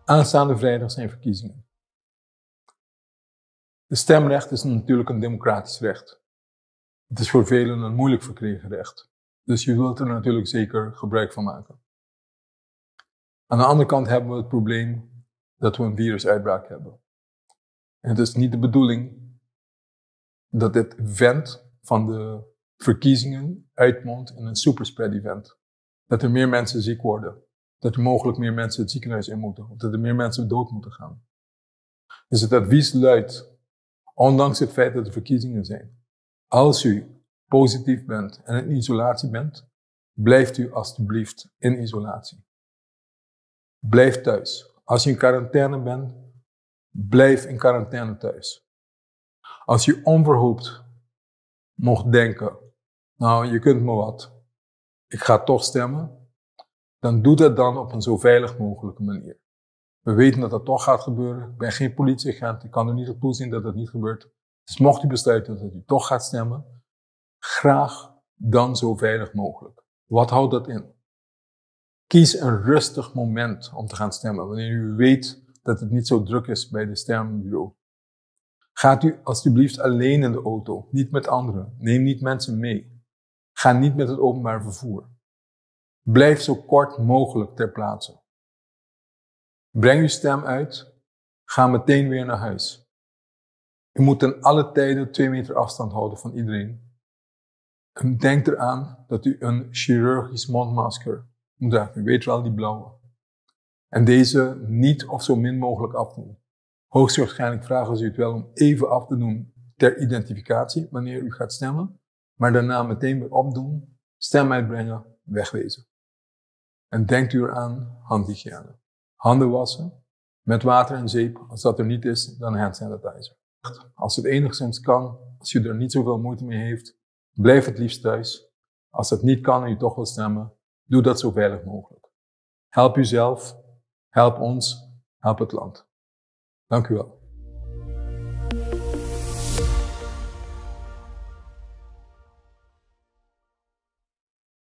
Aanstaande vrijdag zijn verkiezingen. Het stemrecht is natuurlijk een democratisch recht. Het is voor velen een moeilijk verkregen recht. Dus je wilt er natuurlijk zeker gebruik van maken. Aan de andere kant hebben we het probleem dat we een virusuitbraak hebben. En het is niet de bedoeling dat dit event van de verkiezingen uitmondt in een superspread event. Dat er meer mensen ziek worden. Dat er mogelijk meer mensen het ziekenhuis in moeten. Of dat er meer mensen dood moeten gaan. Dus het advies luidt, ondanks het feit dat er verkiezingen zijn. Als u positief bent en in isolatie bent, blijft u alsjeblieft in isolatie. Blijf thuis. Als je in quarantaine bent, blijf in quarantaine thuis. Als je onverhoopt mocht denken, nou je kunt me wat, ik ga toch stemmen, dan doe dat dan op een zo veilig mogelijke manier. We weten dat dat toch gaat gebeuren. Ik ben geen politieagent, ik kan er niet op toezien dat dat niet gebeurt. Dus mocht u besluiten dat u toch gaat stemmen, graag dan zo veilig mogelijk. Wat houdt dat in? Kies een rustig moment om te gaan stemmen, wanneer u weet dat het niet zo druk is bij de stembureau. Gaat u alsjeblieft alleen in de auto, niet met anderen. Neem niet mensen mee. Ga niet met het openbaar vervoer. Blijf zo kort mogelijk ter plaatse. Breng uw stem uit. Ga meteen weer naar huis. U moet ten alle tijden 2 meter afstand houden van iedereen. En denk eraan dat u een chirurgisch mondmasker moet dragen. U weet wel, die blauwe. En deze niet of zo min mogelijk afdoen. Hoogstwaarschijnlijk vragen ze u het wel om even af te doen ter identificatie wanneer u gaat stemmen. Maar daarna meteen weer opdoen, stem uitbrengen, wegwezen. En denkt u eraan handhygiëne. Handen wassen, met water en zeep. Als dat er niet is, dan hand sanitizer. Als het enigszins kan, als u er niet zoveel moeite mee heeft, blijf het liefst thuis. Als dat niet kan en u toch wil stemmen, doe dat zo veilig mogelijk. Help uzelf, help ons, help het land. Dank u wel.